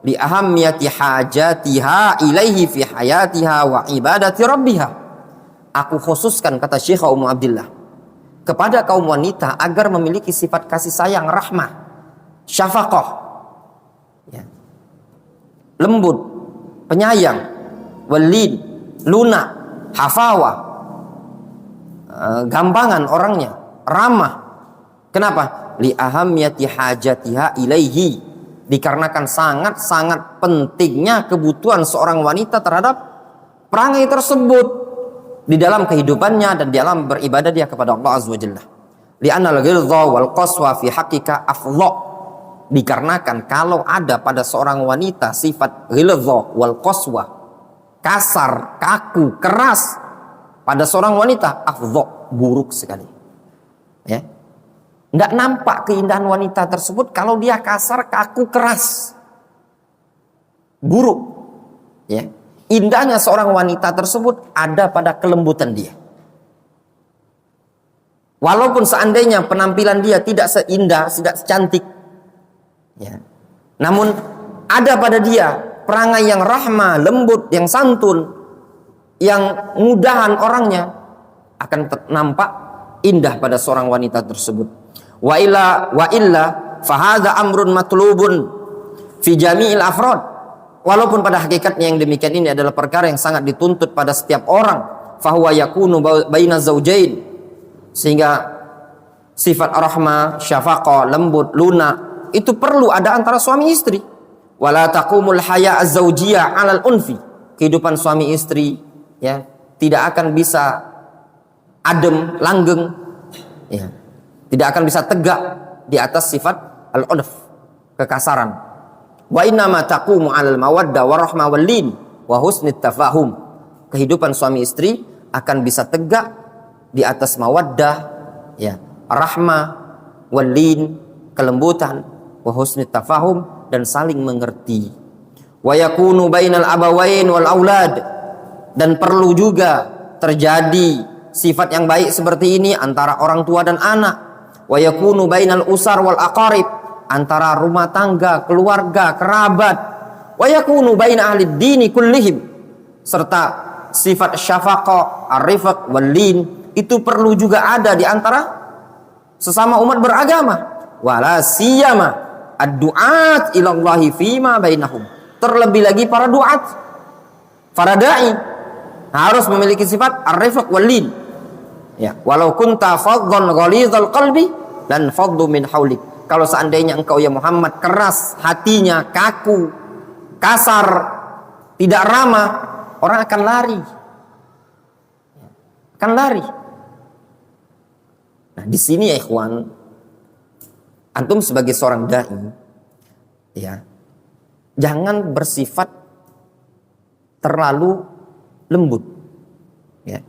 Speaker 2: li ahammiyati hajatiha ilaihi fi hayatiha wa ibadati rabbiha. Aku khususkan, kata Syekh Ummu Abdillah, kepada kaum wanita agar memiliki sifat kasih sayang, rahmah, syafaqah, ya, lembut, penyayang, walid, lunak, hafawa, gampangan orangnya, ramah. Kenapa? Li ahammiyati hajatiha ilaihi, dikarenakan sangat-sangat pentingnya kebutuhan seorang wanita terhadap perangai tersebut di dalam kehidupannya dan di dalam beribadah dia kepada Allah Azza wa Jalla. Li'anna al-ghilza wal qaswa fi haqiqa afdha, dikarenakan kalau ada pada seorang wanita sifat ghilza wal qaswa, kasar, kaku, keras, pada seorang wanita, afdha, buruk sekali. Ya. Tidak nampak keindahan wanita tersebut kalau dia kasar, kaku, keras, buruk. Ya. Indahnya seorang wanita tersebut ada pada kelembutan dia. Walaupun seandainya penampilan dia tidak seindah, tidak secantik, ya, namun ada pada dia perangai yang rahmah, lembut, yang santun, yang mudahan orangnya, akan nampak indah pada seorang wanita tersebut. Wa illa fahadha amrun matlubun fi jami'il afrad. Walaupun pada hakikatnya yang demikian ini adalah perkara yang sangat dituntut pada setiap orang. Fahuwa yakunu baina zawjain, sehingga sifat rahmah, syafaqah, lembut, lunak itu perlu ada antara suami istri. Wala taqumul haya az-zawjiyah 'alal unfi, kehidupan suami istri, ya, tidak akan bisa adem, langgeng, ya, tidak akan bisa tegak di atas sifat al-unf, kekasaran. Wa inna ma taqumu 'alal mawaddah warahmah wal lin wa husnit tafahum, kehidupan suami istri akan bisa tegak di atas mawaddah, ya, rahmah, wal lin, kelembutan, wa husnit tafahum, dan saling mengerti. Wa yakunu bainal abawain wal aulad, dan perlu juga terjadi sifat yang baik seperti ini antara orang tua dan anak. Wa yakunu bainal usar wal aqarib, antara rumah tangga, keluarga, kerabat. Wa yakunu baina ahli dini kullihim, serta sifat syafaqah, arifaq, wal lin itu perlu juga ada di antara sesama umat beragama. Wala siyama ad-du'at ila Allahi fima bainahum, terlebih lagi para duat, para dai harus memiliki sifat arifaq wal lin. Ya, walau kunta faddan ghalidhal qalbi dan faddu min haulik, kalau seandainya engkau ya Muhammad keras hatinya, kaku, kasar, tidak ramah, orang akan lari. Akan lari. Nah, di sini ya ikhwan, antum sebagai seorang dai, ya, jangan bersifat terlalu lembut. Ya.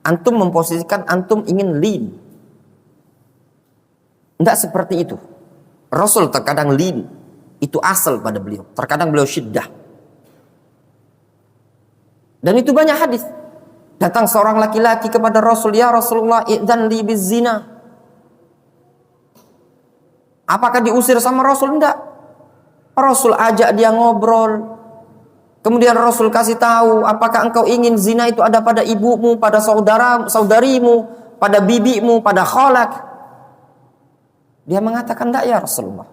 Speaker 2: Antum memposisikan antum ingin lin. Tidak seperti itu. Rasul terkadang lin, itu asal pada beliau. Terkadang beliau syiddah. Dan itu banyak hadis. Datang seorang laki-laki kepada Rasul, ya Rasulullah, idzan li bizina. Apakah diusir sama Rasul? Enggak. Rasul ajak dia ngobrol. Kemudian Rasul kasih tahu, apakah engkau ingin zina itu ada pada ibumu, pada saudarimu, pada bibimu, pada kholak. Dia mengatakan, enggak ya Rasulullah.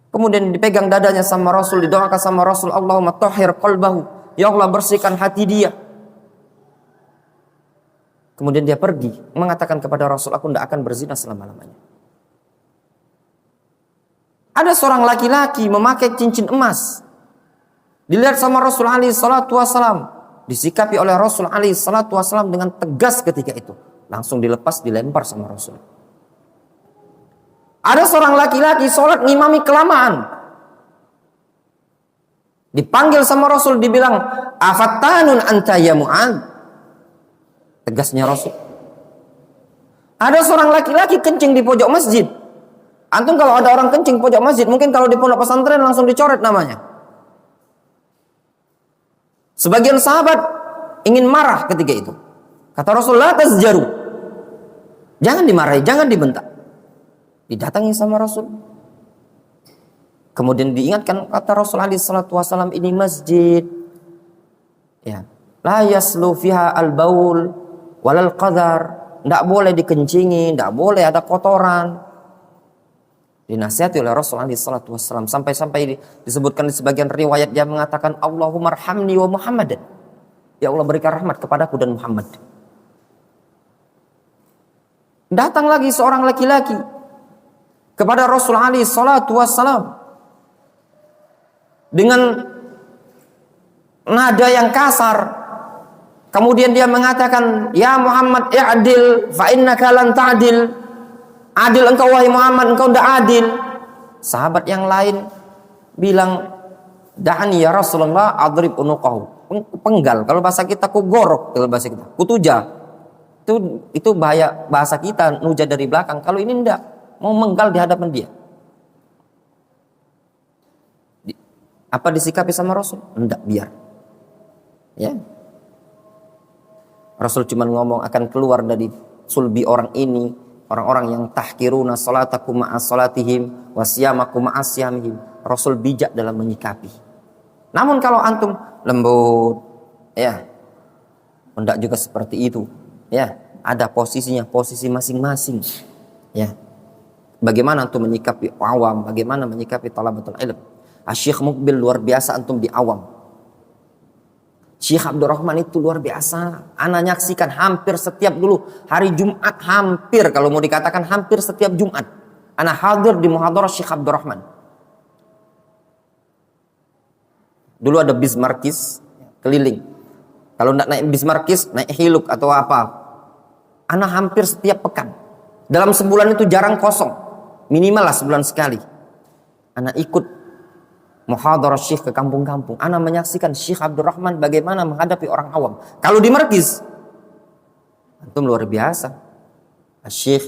Speaker 2: Kemudian dipegang dadanya sama Rasul, didoakan sama Rasul, Allahumma tahhir qalbahu. Ya Allah, bersihkan hati dia. Kemudian dia pergi mengatakan kepada Rasul, aku tidak akan berzina selama-lamanya. Ada seorang laki-laki memakai cincin emas. Dilihat sama Rasul alaihi salatu wasalam. Disikapi oleh Rasul alaihi salatu wasalam dengan tegas ketika itu. Langsung dilepas, dilempar sama Rasul. Ada seorang laki-laki sholat ngimami kelamaan. Dipanggil sama Rasul, dibilang, afattanun anta ya Mu'ad. Tegasnya Rasul. Ada seorang laki-laki kencing di pojok masjid. Antum kalau ada orang kencing pojok masjid, mungkin kalau di pondok pesantren langsung dicoret namanya. Sebagian sahabat ingin marah ketika itu. Kata Rasul, la tazjaru. Jangan dimarahi, jangan dibentak. Didatangi sama Rasul. Kemudian diingatkan, kata Rasul alaihi salatu wasallam, ini masjid. Ya. La yaslu fiha al-baul walal qadar. Tidak boleh dikencingi, tidak boleh ada kotoran. Dinasihati oleh Rasul alaihi salatu wasallam, sampai-sampai disebutkan di sebagian riwayat dia mengatakan, Allahumma arhamni wa Muhammadan. Ya Allah, berikan rahmat kepadaku dan Muhammad. Datang lagi seorang laki-laki kepada Rasul alaihi salatu wasallam dengan nada yang kasar. Kemudian dia mengatakan, ya Muhammad i'dil fa innaka lan ta'dil. Adil engkau wahai Muhammad, engkau tidak adil. Sahabat yang lain bilang, da'ani ya Rasulullah adrib unuqahu. Penggal, kalau bahasa kita ku gorok, kalau bahasa kita ku tuja. Itu bahasa kita, nuja dari belakang. Kalau ini enggak, mau menggal di hadapan dia. Apa disikapi sama Rasul? Enggak, biar. Ya. Rasul cuma ngomong akan keluar dari sulbi orang ini, orang-orang yang tahkiruna salatakum ma'as salatihim wa siyamakum ma'as siyamihim. Rasul bijak dalam menyikapi. Namun kalau antum lembut, ya, hendak juga seperti itu. Ya, ada posisinya, posisi masing-masing. Ya. Bagaimana antum menyikapi awam, bagaimana menyikapi talabatul ilm. Syekh Mukbil luar biasa antum di awam. Syekh Abdurrahman itu luar biasa. Ana nyaksikan hampir setiap dulu hari Jumat, hampir kalau mau dikatakan hampir setiap Jumat ana hadir di muhadarah Syekh Abdurrahman. Dulu ada bis markis keliling. Kalau tidak naik bis markis, naik hiluk atau apa. Ana hampir setiap pekan. Dalam sebulan itu jarang kosong. Minimal lah sebulan sekali. Ana ikut muhadarah Syekh ke kampung-kampung. Ana menyaksikan Syekh Abdurrahman bagaimana menghadapi orang awam. Kalau di markis, antum luar biasa. Syekh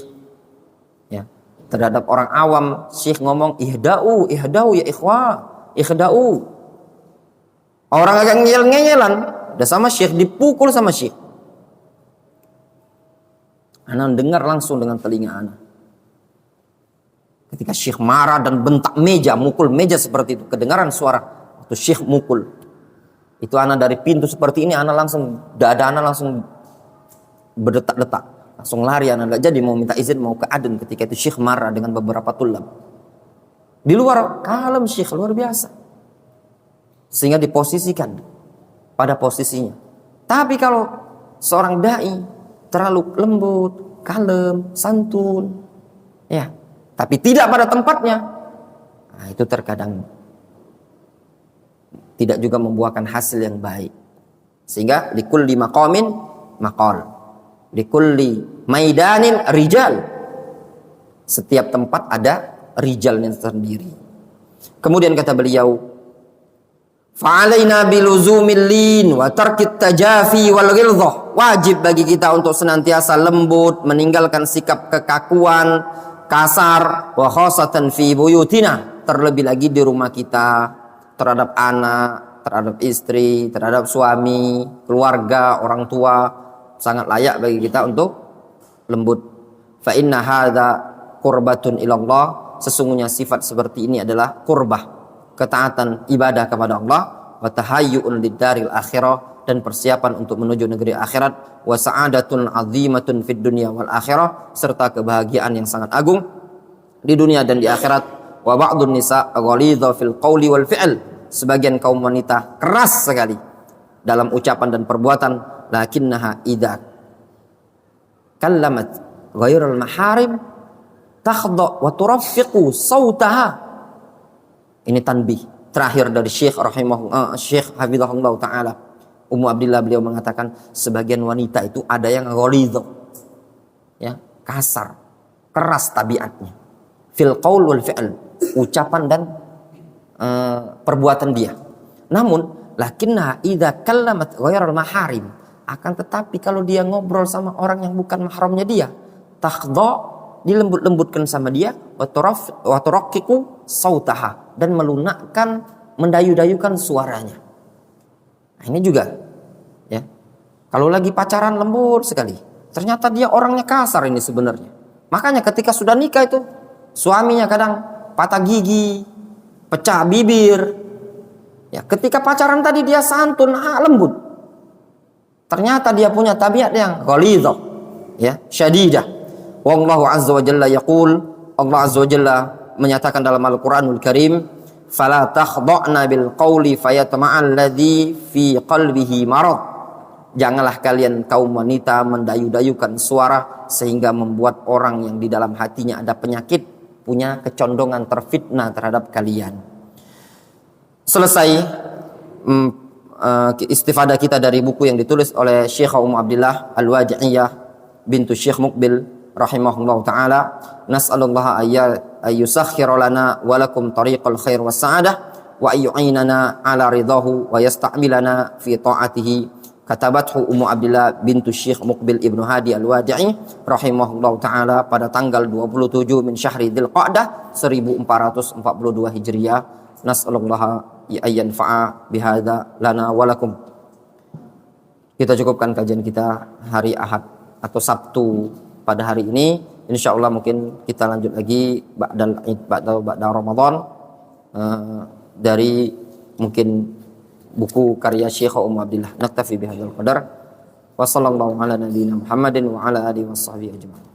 Speaker 2: ya, terhadap orang awam, Syekh ngomong ihda'u ya ikhwah, ihda'u. Orang agak ngeyel-ngeyelan, udah sama Syekh, dipukul sama Syekh. Ana dengar langsung dengan telinga ana. Ketika Syekh marah dan bentak meja, mukul meja seperti itu, kedengaran suara waktu Syekh mukul. Itu anak dari pintu seperti ini, anak langsung, dada anak langsung berdetak-detak. Langsung lari, anak gak jadi mau minta izin, mau ke Aden ketika itu Syekh marah dengan beberapa tulab. Di luar, kalem Syekh, luar biasa. Sehingga diposisikan pada posisinya. Tapi kalau seorang da'i terlalu lembut, kalem, santun, ya, tapi tidak pada tempatnya, nah, itu terkadang tidak juga membuahkan hasil yang baik. Sehingga likulli maqamin maqal, likulli maidanin rijal. Setiap tempat ada rijalnya sendiri. Kemudian kata beliau, fa'alaina biluzumil lin wa tarkit tajafi wal ghilzah. Wajib bagi kita untuk senantiasa lembut, meninggalkan sikap kekakuan, kasar, wa khosatan fi buyutina, terlebih lagi di rumah kita, terhadap anak, terhadap istri, terhadap suami, keluarga, orang tua, sangat layak bagi kita untuk lembut. Fa inna hadza qurbatun ilallah, sesungguhnya sifat seperti ini adalah qurbah, ketaatan ibadah kepada Allah, wa tahayyu'un lid-daril akhirah, dan persiapan untuk menuju negeri akhirat, wa sa'adatun 'azimatun fid dunya wal akhirah, serta kebahagiaan yang sangat agung di dunia dan di akhirat. Wa ba'dun nisa ghalidha fil qawli wal fi'l, sebagian kaum wanita keras sekali dalam ucapan dan perbuatan, lakinnaha idza kallamat ghairal maharim takhda wa turaffiqu sautaha. Ini tanbih terakhir dari Syekh Syekh hafizahullah taala. Ummu Abdillah, beliau mengatakan sebagian wanita itu ada yang ghalidha, ya, kasar, keras tabiatnya, fil qaul wal fi'l, ucapan dan perbuatan dia. Namun lakinna idza kallamat ghairal maharim, akan tetapi kalau dia ngobrol sama orang yang bukan mahramnya dia, takhda, dilembut-lembutkan sama dia, wa turaqqiqu sautaha, dan melunakkan, mendayu-dayukan suaranya. Nah, ini juga, ya, kalau lagi pacaran lembut sekali, ternyata dia orangnya kasar ini sebenarnya. Makanya ketika sudah nikah itu suaminya kadang patah gigi, pecah bibir. Ya, ketika pacaran tadi dia santun, lembut. Ternyata dia punya tabiat yang ghalidhah, ya, syadidah. Wallahu azza wa jalla yaqul, Allah azza wa jalla menyatakan dalam Al-Qur'anul Karim, fala takhda'na bil qawli fayatma'al ladzi fi qalbihi marad. Janganlah kalian kaum wanita mendayu-dayukan suara sehingga membuat orang yang di dalam hatinya ada penyakit, punya kecondongan terfitnah terhadap kalian. Selesai istifadah kita dari buku yang ditulis oleh Syekh Ummu Abdillah Al-Wadi'iyah bintu Syekh Muqbil rahimahullah ta'ala. Nas'alullaha ayyusakhkhira lana wa lakum tariqal khair was sa'adah wa ayyu'inana ala ridahu wa yasta'milana fi ta'atihi. Katabathu Ummu Abdillah bintu Syekh Muqbil Ibnu Hadi Al-Wadi'i rahimahullah ta'ala pada tanggal 27 min syahri Dzulqa'dah 1442 Hijriah. Nas'alullaha ayyanfa'a bihadza lana wa lakum. Kita cukupkan kajian kita hari Ahad atau Sabtu pada hari ini. Insyaallah mungkin kita lanjut lagi ba'da Ramadan dari mungkin buku karya Syekh Ummu Abdillah. Naktafi bihadzal qadar. Wa sallallahu ala nabiyyina Muhammadin wa ala alihi washabbihi ajma'in.